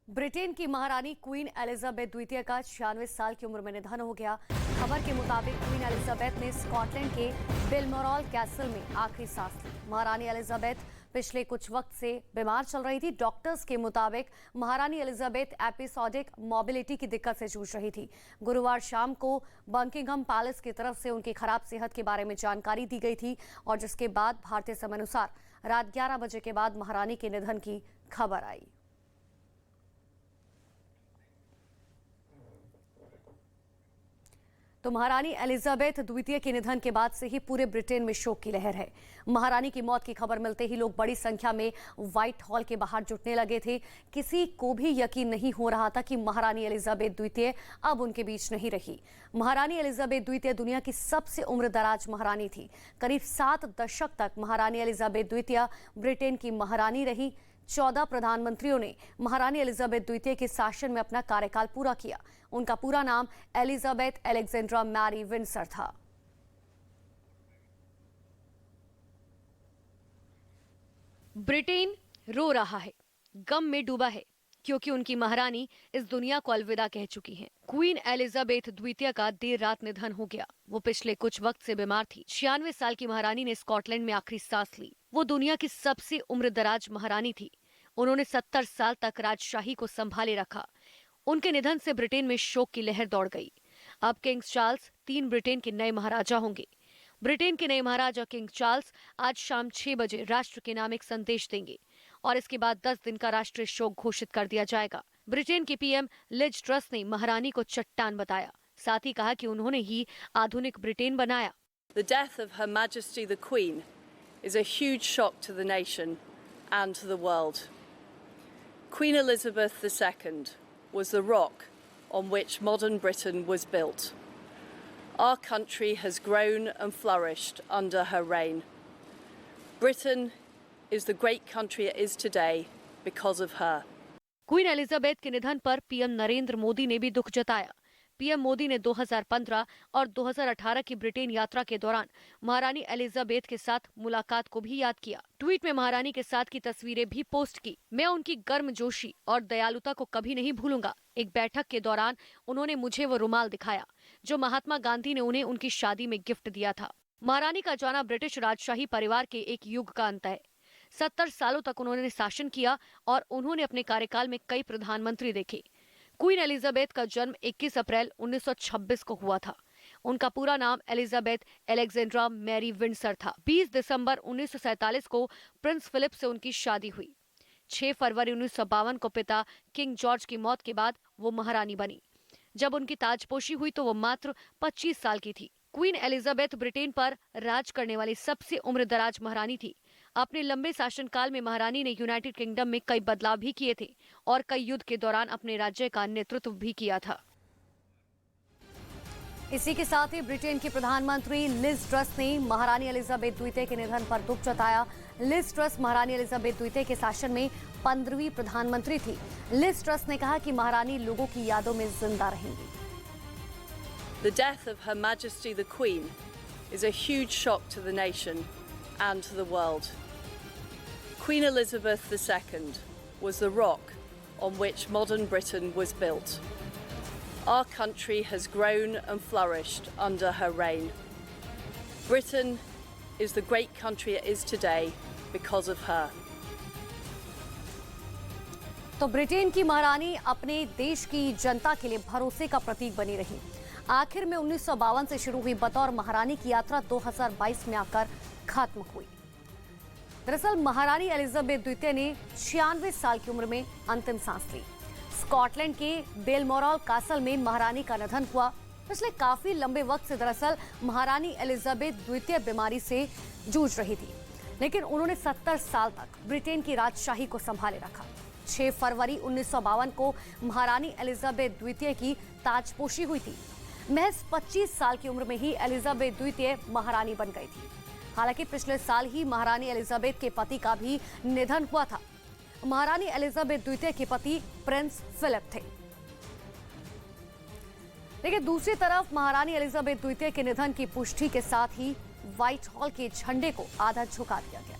Britain की महारानी queen Elizabeth द्वितीय का 96 साल की उम्र में निधन हो गया। खबर के मुताबिक क्वीन एलिजाबेथ ने स्कॉटलैंड के बेलमोरल कैसल में आखिरी सांस ली। महारानी एलिजाबेथ पिछले कुछ वक्त से बीमार चल रही थी। डॉक्टर्स के मुताबिक महारानी एलिजाबेथ एपिसोडिक मोबिलिटी की दिक्कत से जूझ रही थी। गुरुवार शाम को बकिंघम पैलेस की तरफ से उनकी खराब सेहत के बारे में जानकारी दी गई थी और जिसके बाद भारतीय समय अनुसार रात 11 बजे के बाद महारानी के निधन की खबर आई। तो महारानी एलिजाबेथ द्वितीय के निधन के बाद से ही पूरे ब्रिटेन में शोक की लहर है। महारानी की मौत की खबर मिलते ही लोग बड़ी संख्या में व्हाइट हॉल के बाहर जुटने लगे थे। किसी को भी यकीन नहीं हो रहा था कि महारानी एलिजाबेथ द्वितीय अब उनके बीच नहीं रही। महारानी एलिजाबेथ द्वितीय दुनिया की सबसे उम्रदराज महारानी थी। करीब 7 दशक तक महारानी एलिजाबेथ द्वितीय ब्रिटेन की महारानी रही। 14 प्रधानमंत्रियों ने महारानी एलिजाबेथ द्वितीय के शासन में अपना कार्यकाल पूरा किया। उनका पूरा नाम एलिजाबेथ अलेक्जेंड्रा मैरी विंडसर था। ब्रिटेन रो रहा है, गम में डूबा है, क्योंकि उनकी महारानी इस दुनिया को अलविदा कह चुकी हैं। क्वीन एलिजाबेथ द्वितीय का देर रात निधन हो गया। वो पिछले कुछ वक्त से बीमार थी। 96 साल की महारानी ने स्कॉटलैंड में आखिरी सांस ली। वो दुनिया की सबसे उम्रदराज महारानी थी। उन्होंने 70 साल तक राजशाही को संभाले रखा। उनके निधन से ब्रिटेन में शोक की लहर दौड़ गई। अब किंग चार्ल्स 3 ब्रिटेन के नए महाराजा होंगे। ब्रिटेन के नए महाराजा किंग चार्ल्स आज शाम 6 बजे राष्ट्र के नाम एक संदेश देंगे और इसके बाद 10 दिन का राष्ट्रीय शोक घोषित कर दिया जाएगा। ब्रिटेन के पीएम लिज ट्रस ने महारानी को चट्टान बताया। साथ ही कहा कि उन्होंने ही आधुनिक ब्रिटेन बनाया। The death of Her Majesty the Queen is a huge shock to the nation and to the world. Queen Elizabeth II was the rock on which modern Britain was built. Our country has grown and flourished under her reign. Britain is the great country it is today because of her. Queen Elizabeth के निधन पर PM Narendra Modi ने भी दुख जताया। PM Modi ने 2015 और 2018 की ब्रिटेन यात्रा के दौरान महारानी एलिजाबेथ के साथ मुलाकात को भी याद किया। ट्वीट में महारानी के साथ की तस्वीरें भी पोस्ट की। मैं उनकी गर्मजोशी और दयालुता को कभी नहीं भूलूंगा। एक बैठक के दौरान उन्होंने मुझे वो रुमाल दिखाया जो महात्मा गांधी ने उन्हें उनकी शादी में गिफ्ट दिया था। महारानी का जाना ब्रिटिश राजशाही परिवार के एक युग का अंत है। 70 सालों तक उन्होंने शासन किया और उन्होंने अपने कार्यकाल में कई प्रधानमंत्री देखे। क्वीन एलिजाबेथ का जन्म 21 अप्रैल 1926 को हुआ था। उनका पूरा नाम एलिजाबेथ अलेक्जेंड्रा मैरी विंडसर था। 20 दिसंबर 1947 को प्रिंस फिलिप से उनकी शादी हुई। 6 फरवरी 1952 को पिता किंग जॉर्ज की मौत के बाद वो महारानी बनी। जब उनकी ताजपोशी हुई तो वो मात्र 25 साल की थी। क्वीन एलिजाबेथ ब्रिटेन पर राज करने वाली सबसे उम्रदराज महारानी थी। अपने लंबे शासनकाल में महारानी ने यूनाइटेड किंगडम में कई बदलाव भी किए थे और कई युद्ध के दौरान अपने राज्य का नेतृत्व भी किया था। इसी के साथ ही ब्रिटेन की प्रधानमंत्री लिज ट्रस ने महारानी एलिजाबेथ द्वितीय के निधन पर दुख जताया। लिज ट्रस महारानी एलिजाबेथ द्वितीय के शासन में 15वीं प्रधानमंत्री थी। लिज ट्रस ने कहा कि महारानी लोगों की यादों में जिंदा रहेंगी। The death of Her Majesty the Queen is a huge shock to the nation and to the world. Queen Elizabeth II was the rock on which modern Britain was built. Our country has grown and flourished under her reign. Britain is the great country it is today because of her. तो Britain की महारानी अपने देश की जनता के लिए भरोसे का प्रतीक बनी रही। आखिर में 1952 से शुरू हुई बतौर महारानी की यात्रा 2022 में आकर खत्म हुई। दरअसल महारानी एलिजाबेथ द्वितीय ने 96 साल की उम्र में अंतिम सांस ली। स्कॉटलैंड के बेलमोरल कैसल में महारानी का निधन हुआ। पिछले काफी लंबे वक्त से दरअसल महारानी एलिजाबेथ द्वितीय बीमारी से जूझ रही थी, लेकिन उन्होंने 70 साल तक ब्रिटेन की राजशाही को संभाले रखा। 6 फरवरी 1952 को महारानी एलिजाबेथ द्वितीय की ताजपोशी हुई थी। महज 25 साल की उम्र में ही एलिजाबेथ द्वितीय महारानी बन गई थी। हालांकि पिछले साल ही महारानी एलिजाबेथ के पति का भी निधन हुआ था। महारानी एलिजाबेथ द्वितीय के पति प्रिंस फिलिप थे। लेकिन दूसरी तरफ महारानी एलिजाबेथ द्वितीय के निधन की पुष्टि के साथ ही व्हाइट हॉल के झंडे को आधा झुका दिया गया।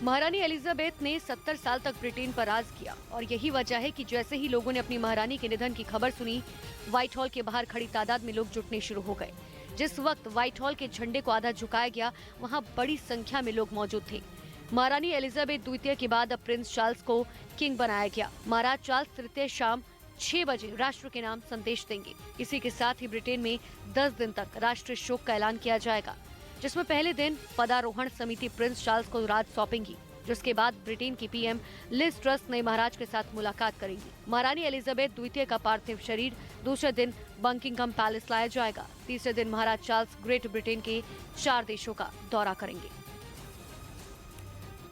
महारानी एलिजाबेथ ने 70 साल तक ब्रिटेन पर राज किया और यही वजह है कि जैसे ही लोगों ने अपनी महारानी के निधन की खबर सुनी, व्हाइट हॉल के बाहर खड़ी तादाद में लोग जुटने शुरू हो गए। जिस वक्त व्हाइट हॉल के झंडे को आधा झुकाया गया, वहां बड़ी संख्या में लोग मौजूद थे। महारानी एलिजाबेथ द्वितीय के बाद अब प्रिंस चार्ल्स को किंग बनाया गया। महाराज चार्ल्स तृतीय शाम 6 बजे राष्ट्र के नाम संदेश देंगे। इसी के साथ ही ब्रिटेन में 10 दिन तक राष्ट्रीय शोक का ऐलान किया जाएगा, जिसमें पहले दिन पदारोहण समिति प्रिंस चार्ल्स को राज सौंपेगी, जिसके बाद ब्रिटेन की पीएम लिज ट्रस नए महाराज के साथ मुलाकात करेंगी। महारानी एलिजाबेथ द्वितीय का पार्थिव शरीर दूसरे दिन बकिंघम पैलेस लाया जाएगा। तीसरे दिन महाराज चार्ल्स ग्रेट ब्रिटेन के 4 देशों का दौरा करेंगे।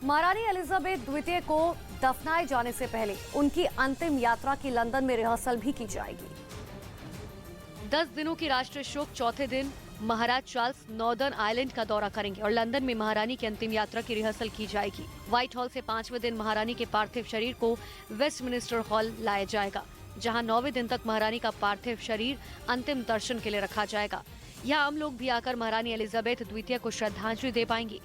महारानी एलिजाबेथ द्वितीय को दफनाए जाने से पहले उनकी अंतिम यात्रा की लंदन में रिहर्सल भी की जाएगी। 10 दिनों की राष्ट्रीय शोक चौथे दिन महाराज चार्ल्स नॉर्दर्न आयरलैंड का दौरा करेंगे और लंदन में महारानी की अंतिम यात्रा की रिहर्सल की जाएगी। व्हाइट हॉल से 5वें दिन महारानी के पार्थिव शरीर को वेस्टमिनिस्टर हॉल लाया जाएगा, जहां 9वें दिन तक महारानी का पार्थिव शरीर अंतिम दर्शन के लिए रखा जाएगा। यहाँ आम लोग भी आकर महारानी एलिजाबेथ द्वितीय को श्रद्धांजलि दे पाएंगे।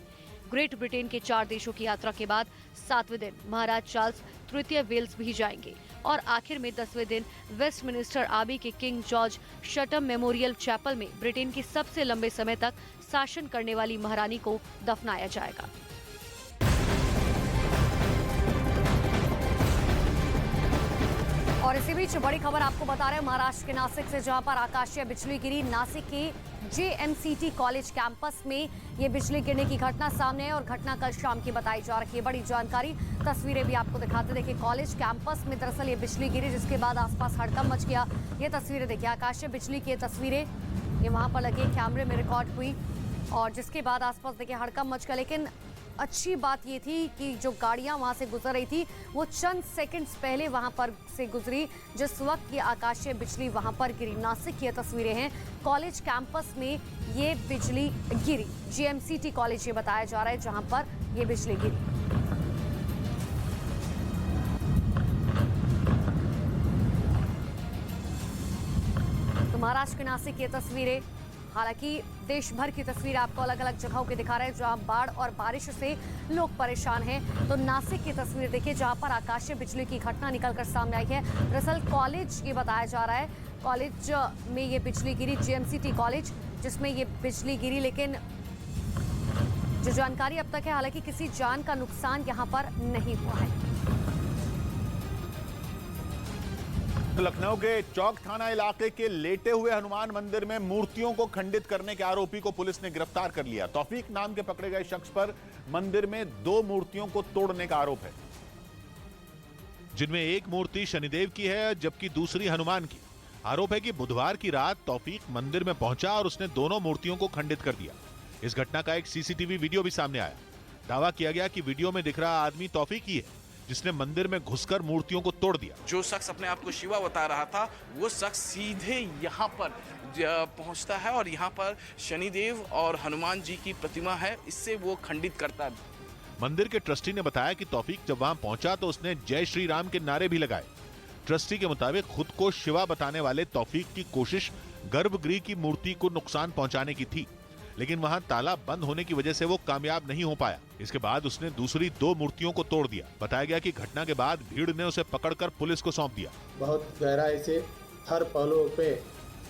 ग्रेट ब्रिटेन के 4 देशों की यात्रा के बाद 7वें दिन महाराज चार्ल्स तृतीय वेल्स भी जाएंगे और आखिर में 10वें दिन वेस्टमिनिस्टर आबी के किंग जॉर्ज शटम मेमोरियल चैपल में ब्रिटेन की सबसे लंबे समय तक शासन करने वाली महारानी को दफनाया जाएगा। और इसी बीच बड़ी खबर आपको बता रहे हैं महाराष्ट्र के नासिक से, जहां पर आकाशीय बिजली गिरी। नासिक के JMCT कॉलेज कैंपस में ये बिजली गिरने की घटना सामने है और घटना कल शाम की बताई जा रही है। बड़ी जानकारी, तस्वीरें भी आपको दिखाते। देखिए, कॉलेज कैंपस में दरअसल ये बिजली गिरी, जिसके बाद आसपास हड़कंप मच गया। ये तस्वीरें देखिए, आकाशीय बिजली की तस्वीरें ये वहां पर लगे कैमरे में रिकॉर्ड हुई और जिसके बाद आसपास देखिए हड़कंप मच गया। लेकिन अच्छी बात ये थी कि जो गाड़ियां वहां से गुजर रही थी वो चंद सेकंड्स पहले वहां पर से गुजरी जिस वक्त ये आकाशीय बिजली वहां पर गिरी। नासिक की ये तस्वीरें हैं, कॉलेज कैंपस में ये बिजली गिरी। JMCT कॉलेज ये बताया जा रहा है जहां पर ये बिजली गिरी। तो महाराष्ट्र के नासिक की तस्वीरें, हालांकि देश भर की तस्वीर आपको अलग अलग जगहों की दिखा रहे हैं जहां बाढ़ और बारिश से लोग परेशान हैं। तो नासिक की तस्वीर देखिए, जहां पर आकाशीय बिजली की घटना निकलकर सामने आई है। दरअसल कॉलेज ये बताया जा रहा है, कॉलेज में ये बिजली गिरी, JMCT कॉलेज जिसमें ये बिजली गिरी। लेकिन जो जानकारी अब तक है, हालांकि किसी जान का नुकसान यहाँ पर नहीं हुआ है। लखनऊ के चौक थाना इलाके के लेटे हुए हनुमान मंदिर में मूर्तियों को खंडित करने के आरोपी को पुलिस ने गिरफ्तार कर लिया। तौफीक नाम के पकड़े गए शख्स पर मंदिर में 2 मूर्तियों को तोड़ने का आरोप है, जिनमें एक मूर्ति शनिदेव की है जबकि दूसरी हनुमान की। आरोप है कि बुधवार की रात तौफीक मंदिर में पहुंचा और उसने दोनों मूर्तियों को खंडित कर दिया। इस घटना का एक CCTV वीडियो भी सामने आया। दावा किया गया कि वीडियो में दिख रहा आदमी तौफीक ही है जिसने मंदिर में घुसकर मूर्तियों को तोड़ दिया। जो शख्स अपने आप को शिवा बता रहा था, वो शख्स सीधे यहाँ पर पहुँचता है और यहाँ पर शनिदेव और हनुमान जी की प्रतिमा है, इससे वो खंडित करता है। मंदिर के ट्रस्टी ने बताया कि तौफीक जब वहां पहुंचा तो उसने जय श्री राम के नारे भी लगाए। ट्रस्टी के मुताबिक खुद को शिवा बताने वाले तौफीक की कोशिश गर्भगृह की मूर्ति को नुकसान पहुंचाने की थी, लेकिन वहां ताला बंद होने की वजह से वो कामयाब नहीं हो पाया। इसके बाद उसने दूसरी 2 मूर्तियों को तोड़ दिया। बताया गया कि घटना के बाद भीड़ ने उसे पकड़कर पुलिस को सौंप दिया। बहुत गहराई से हर पहलुओं पे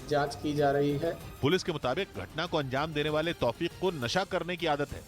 जांच की जा रही है। पुलिस के मुताबिक घटना को अंजाम देने वाले तौफीक को नशा करने की आदत है।